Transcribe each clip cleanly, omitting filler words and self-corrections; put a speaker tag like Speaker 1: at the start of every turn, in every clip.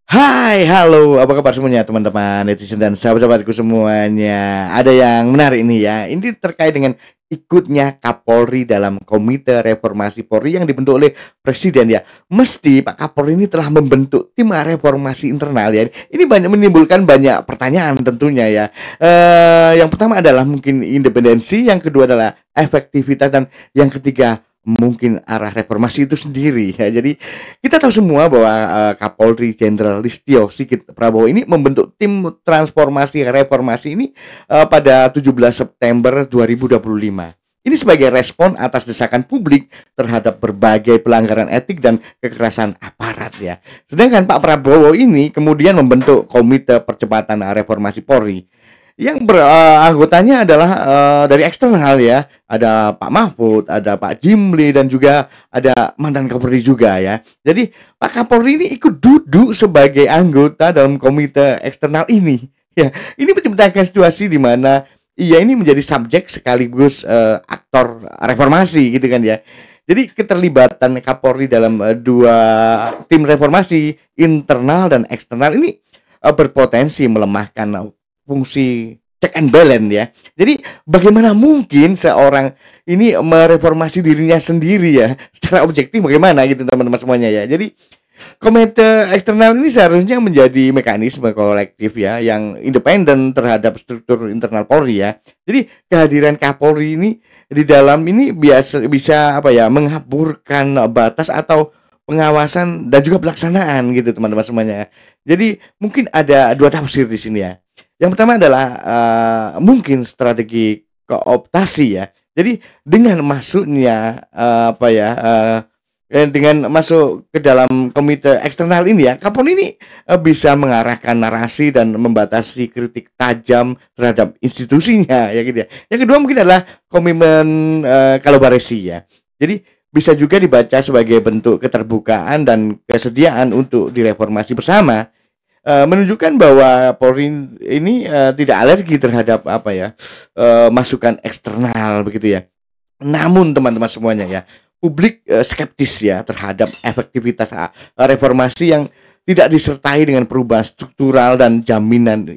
Speaker 1: Hai, halo, apa kabar semuanya teman-teman netizen dan sahabat-sahabatku semuanya. Ada yang menarik nih ya. Ini terkait dengan ikutnya Kapolri dalam Komite Reformasi Polri yang dibentuk oleh Presiden ya. Mesti Pak Kapolri ini telah membentuk tim reformasi internal ya. Ini banyak menimbulkan banyak pertanyaan tentunya ya. Yang pertama adalah mungkin independensi, yang kedua adalah efektivitas, dan yang ketiga mungkin arah reformasi itu sendiri ya. Jadi kita tahu semua bahwa Kapolri Jenderal Listio Sigit Prabowo ini membentuk tim transformasi reformasi ini pada 17 September 2025. Ini sebagai respon atas desakan publik terhadap berbagai pelanggaran etik dan kekerasan aparat ya. Sedangkan Pak Prabowo ini kemudian membentuk Komite Percepatan Reformasi Polri yang anggotanya adalah dari eksternal ya. Ada Pak Mahfud, ada Pak Jimli, dan juga ada mantan Kapolri juga ya. Jadi Pak Kapolri ini ikut duduk sebagai anggota dalam komite eksternal ini. Ya, ini menciptakan situasi di mana ia ini menjadi subjek sekaligus aktor reformasi gitu kan ya. Jadi keterlibatan Kapolri dalam dua tim reformasi internal dan eksternal ini berpotensi melemahkan fungsi check and balance ya. Jadi bagaimana mungkin seorang ini mereformasi dirinya sendiri ya secara objektif, bagaimana gitu teman-teman semuanya ya. Jadi komite eksternal ini seharusnya menjadi mekanisme kolektif ya yang independen terhadap struktur internal Polri ya. Jadi kehadiran Kapolri ini di dalam ini bisa apa ya, menghaburkan batas atau pengawasan dan juga pelaksanaan gitu teman-teman semuanya. Jadi mungkin ada dua tafsir di sini ya. Yang pertama adalah mungkin strategi kooptasi ya. Jadi dengan masuknya dengan masuk ke dalam komite eksternal ini ya, Kapolri ini bisa mengarahkan narasi dan membatasi kritik tajam terhadap institusinya ya gitu ya. Yang kedua mungkin adalah komitmen kolaborasi ya. Jadi bisa juga dibaca sebagai bentuk keterbukaan dan kesediaan untuk direformasi bersama, menunjukkan bahwa Polri ini tidak alergi terhadap masukan eksternal begitu ya. Namun teman-teman semuanya ya, publik skeptis ya terhadap efektivitas reformasi yang tidak disertai dengan perubahan struktural dan jaminan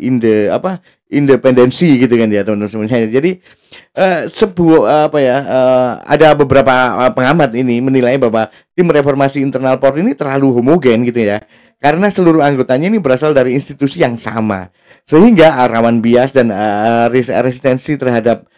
Speaker 1: independensi gitu kan ya teman-teman semuanya. Jadi ada beberapa pengamat ini menilai bahwa tim reformasi internal Polri ini terlalu homogen gitu ya, karena seluruh anggotanya ini berasal dari institusi yang sama, sehingga rawan bias dan resistensi terhadap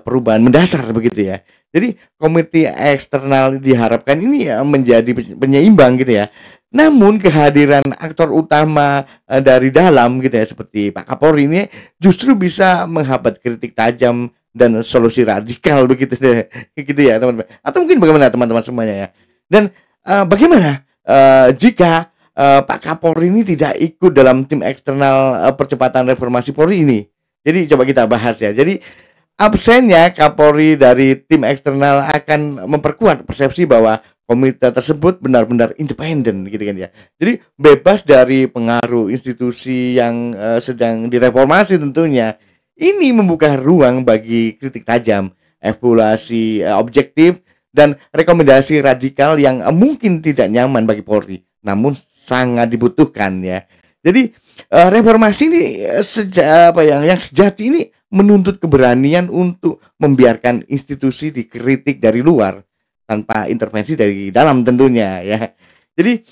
Speaker 1: perubahan mendasar begitu ya. Jadi komite eksternal diharapkan ini ya menjadi penyeimbang gitu ya. Namun kehadiran aktor utama dari dalam gitu ya, seperti Pak Kapolri ini justru bisa menghambat kritik tajam dan solusi radikal begitu deh. Gitu ya teman-teman. Atau mungkin bagaimana teman-teman semuanya ya. Dan bagaimana jika Pak Kapolri ini tidak ikut dalam tim eksternal percepatan reformasi Polri ini? Jadi coba kita bahas ya. Jadi absennya Kapolri dari tim eksternal akan memperkuat persepsi bahwa komite tersebut benar-benar independen gitu kan ya. Jadi bebas dari pengaruh institusi yang sedang direformasi tentunya. Ini membuka ruang bagi kritik tajam, evaluasi objektif, dan rekomendasi radikal yang mungkin tidak nyaman bagi Polri, namun sangat dibutuhkan ya. Jadi reformasi ini yang sejati ini menuntut keberanian untuk membiarkan institusi dikritik dari luar tanpa intervensi dari dalam tentunya ya. Jadi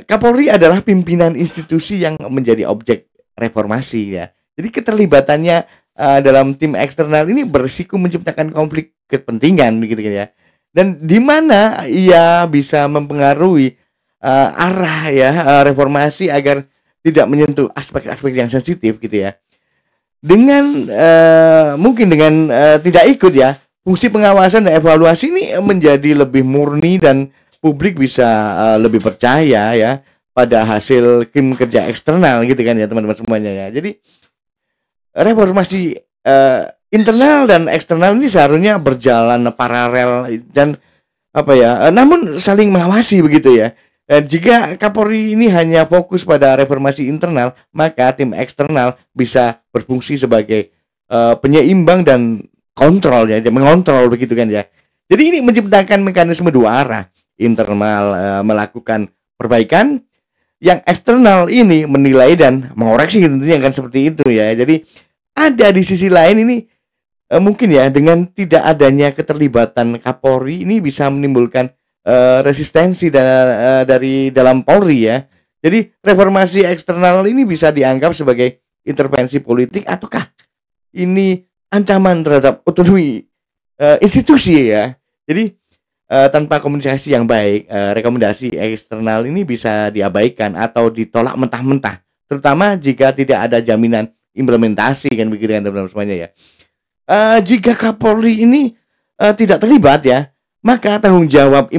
Speaker 1: Kapolri adalah pimpinan institusi yang menjadi objek reformasi ya. Jadi keterlibatannya dalam tim eksternal ini berisiko menciptakan konflik kepentingan gitu kan ya. Dan di mana ia bisa mempengaruhi arah ya reformasi agar tidak menyentuh aspek-aspek yang sensitif gitu ya. Dengan mungkin dengan tidak ikut ya, fungsi pengawasan dan evaluasi ini menjadi lebih murni dan publik bisa lebih percaya ya pada hasil tim kerja eksternal gitu kan ya teman-teman semuanya ya. Jadi reformasi internal dan eksternal ini seharusnya berjalan paralel dan namun saling mengawasi begitu ya. Jika Kapolri ini hanya fokus pada reformasi internal, maka tim eksternal bisa berfungsi sebagai penyeimbang dan kontrol ya, mengontrol begitu kan ya. Jadi ini menciptakan mekanisme dua arah, internal melakukan perbaikan yang eksternal ini menilai dan mengoreksi tentunya kan seperti itu ya. Jadi ada di sisi lain ini mungkin ya dengan tidak adanya keterlibatan Kapolri ini bisa menimbulkan resistensi dari dalam Polri ya. Jadi reformasi eksternal ini bisa dianggap sebagai intervensi politik ataukah ini ancaman terhadap otonomi institusi ya. Jadi tanpa komunikasi yang baik, rekomendasi eksternal ini bisa diabaikan atau ditolak mentah-mentah, terutama jika tidak ada jaminan implementasi kan begitu kan teman-teman semuanya ya. Jika Kapolri ini tidak terlibat ya, maka tanggung jawab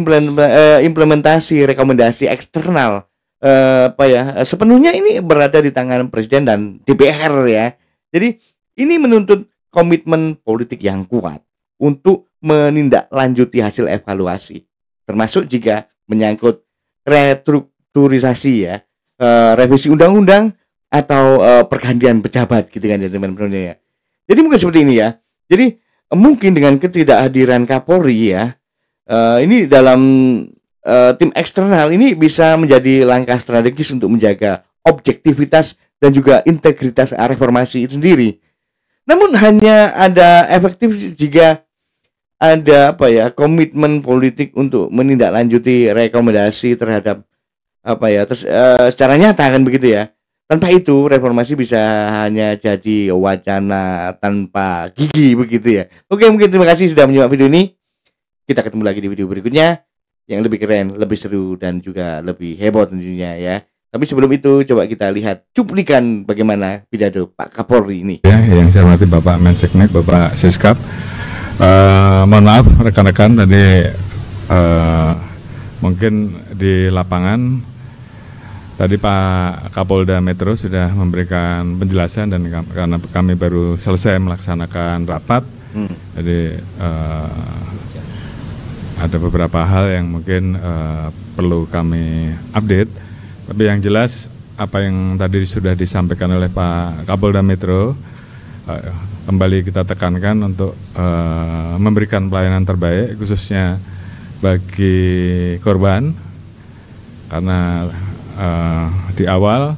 Speaker 1: implementasi rekomendasi eksternal sepenuhnya ini berada di tangan Presiden dan DPR ya. Jadi ini menuntut komitmen politik yang kuat untuk menindaklanjuti hasil evaluasi, termasuk jika menyangkut restrukturisasi ya, revisi undang-undang atau pergantian pejabat gitu kan ya teman-teman ya. Jadi mungkin seperti ini ya. Jadi mungkin dengan ketidakhadiran Kapolri ya, ini dalam tim eksternal ini bisa menjadi langkah strategis untuk menjaga objektivitas dan juga integritas reformasi itu sendiri. Namun hanya ada efektif jika ada komitmen politik untuk menindaklanjuti rekomendasi terhadap secara nyata kan begitu ya. Tanpa itu reformasi bisa hanya jadi wacana tanpa gigi begitu ya. Oke, mungkin terima kasih sudah menyimak video ini. Kita ketemu lagi di video berikutnya yang lebih keren, lebih seru dan juga lebih heboh tentunya ya. Tapi sebelum itu coba kita lihat cuplikan bagaimana pidato Pak Kapolri ini.
Speaker 2: Ya, yang saya hormati Bapak Menseknek, Bapak Siskap. Mohon maaf rekan-rekan tadi mungkin di lapangan tadi Pak Kapolda Metro sudah memberikan penjelasan dan karena kami baru selesai melaksanakan rapat, jadi ada beberapa hal yang mungkin perlu kami update. Tapi yang jelas apa yang tadi sudah disampaikan oleh Pak Kapolda Metro, kembali kita tekankan untuk memberikan pelayanan terbaik khususnya bagi korban, karena di awal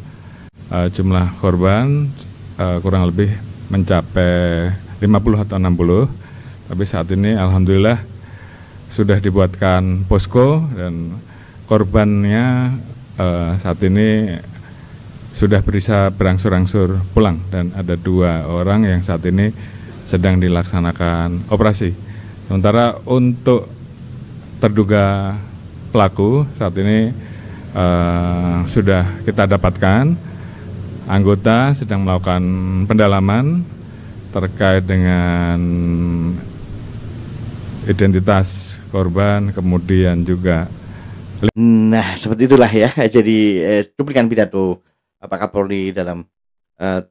Speaker 2: jumlah korban kurang lebih mencapai 50 atau 60, tapi saat ini alhamdulillah sudah dibuatkan posko dan korbannya saat ini sudah bisa berangsur-angsur pulang dan ada 2 orang yang saat ini sedang dilaksanakan operasi. Sementara untuk terduga pelaku saat ini sudah kita dapatkan, anggota sedang melakukan pendalaman terkait dengan identitas korban, kemudian juga.
Speaker 1: Nah, seperti itulah ya. Jadi cuplikan pidato Pak Kapolri dalam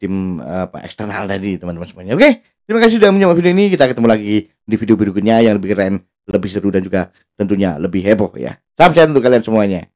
Speaker 1: tim eksternal tadi teman-teman semuanya. Oke, terima kasih sudah menyimak video ini. Kita ketemu lagi di video berikutnya yang lebih keren, lebih seru dan juga tentunya lebih heboh ya. Salam sehat untuk kalian semuanya.